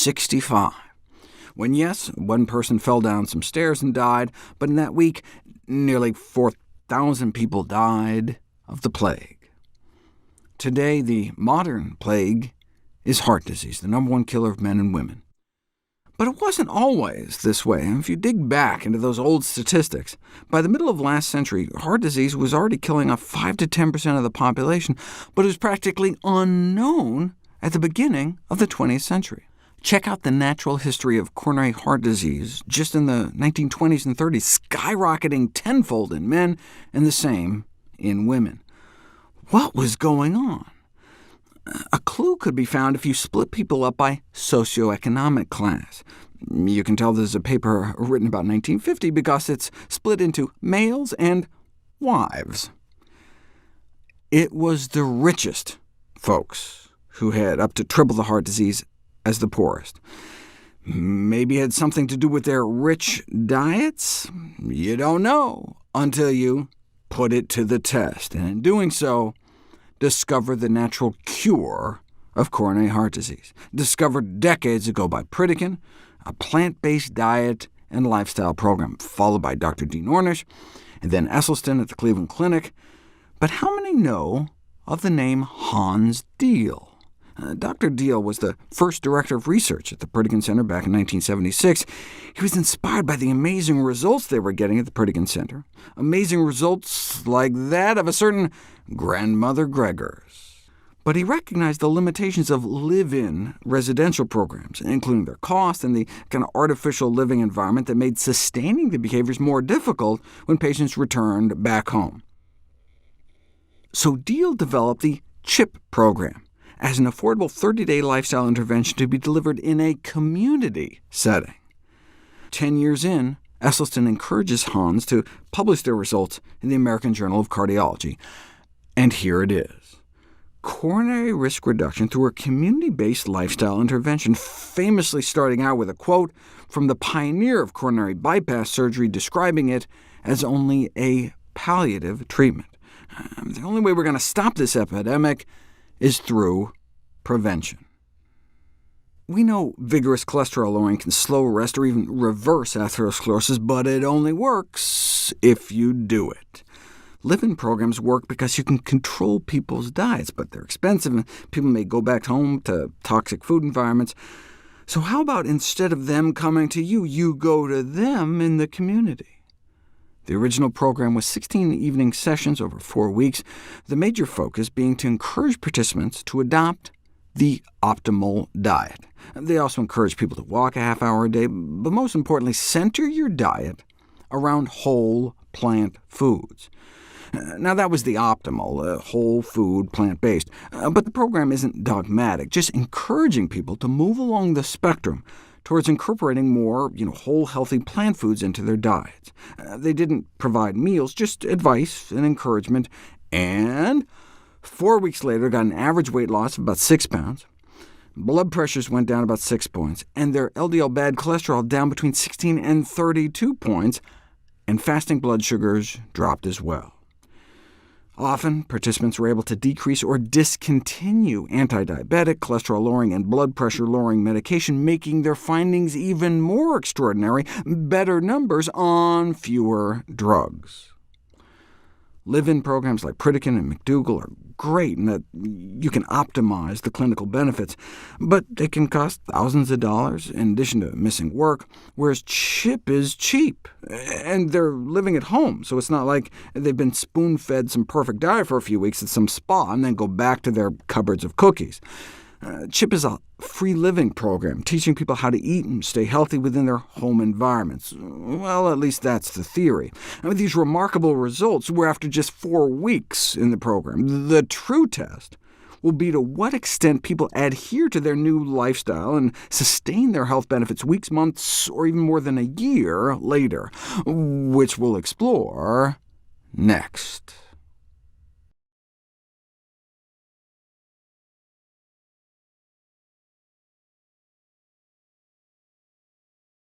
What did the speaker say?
65. When, yes, one person fell down some stairs and died, but in that week, nearly 4,000 people died of the plague. Today, the modern plague is heart disease, the #1 killer of men and women. But it wasn't always this way. If you dig back into those old statistics, by the middle of last century, heart disease was already killing off 5 to 10% of the population, but it was practically unknown at the beginning of the 20th century. Check out the natural history of coronary heart disease just in the 1920s and 30s, skyrocketing tenfold in men and the same in women. What was going on? A clue could be found if you split people up by socioeconomic class. You can tell there's a paper written about 1950 because it's split into males and wives. It was the richest folks who had up to triple the heart disease as the poorest. Maybe it had something to do with their rich diets? You don't know until you put it to the test, and in doing so, discover the natural cure of coronary heart disease, discovered decades ago by Pritikin, a plant-based diet and lifestyle program, followed by Dr. Dean Ornish, and then Esselstyn at the Cleveland Clinic. But how many know of the name Hans Diehl? Dr. Diehl was the first director of research at the Pritikin Center back in 1976. He was inspired by the amazing results they were getting at the Pritikin Center, amazing results like that of a certain Grandmother Gregors. But he recognized the limitations of live-in residential programs, including their cost and the kind of artificial living environment that made sustaining the behaviors more difficult when patients returned back home. So Diehl developed the CHIP program as an affordable 30-day lifestyle intervention to be delivered in a community setting. 10 years in, Esselstyn encourages Hans to publish their results in the American Journal of Cardiology. And here it is. Coronary risk reduction through a community-based lifestyle intervention, famously starting out with a quote from the pioneer of coronary bypass surgery describing it as only a palliative treatment. The only way we're going to stop this epidemic is through prevention. We know vigorous cholesterol lowering can slow, arrest, or even reverse atherosclerosis, but it only works if you do it. Live-in programs work because you can control people's diets, but they're expensive, and people may go back home to toxic food environments. So how about instead of them coming to you, you go to them in the community? The original program was 16 evening sessions over 4 weeks, the major focus being to encourage participants to adopt the optimal diet. They also encourage people to walk a half hour a day, but most importantly, center your diet around whole plant foods. Now, that was the optimal, whole food, plant-based, but the program isn't dogmatic, just encouraging people to move along the spectrum towards incorporating more whole, healthy plant foods into their diets. They didn't provide meals, just advice and encouragement, and 4 weeks later got an average weight loss of about 6 pounds. Blood pressures went down about 6 points, and their LDL bad cholesterol down between 16 and 32 points, and fasting blood sugars dropped as well. Often, participants were able to decrease or discontinue anti-diabetic, cholesterol-lowering, and blood pressure-lowering medication, making their findings even more extraordinary, better numbers on fewer drugs. Live-in programs like Pritikin and McDougall are great in that you can optimize the clinical benefits, but they can cost thousands of dollars in addition to missing work, whereas CHIP is cheap, and they're living at home, so it's not like they've been spoon-fed some perfect diet for a few weeks at some spa and then go back to their cupboards of cookies. CHIP is a free living program, teaching people how to eat and stay healthy within their home environments. Well, at least that's the theory. These remarkable results were after just 4 weeks in the program. The true test will be to what extent people adhere to their new lifestyle and sustain their health benefits weeks, months, or even more than a year later, which we'll explore next.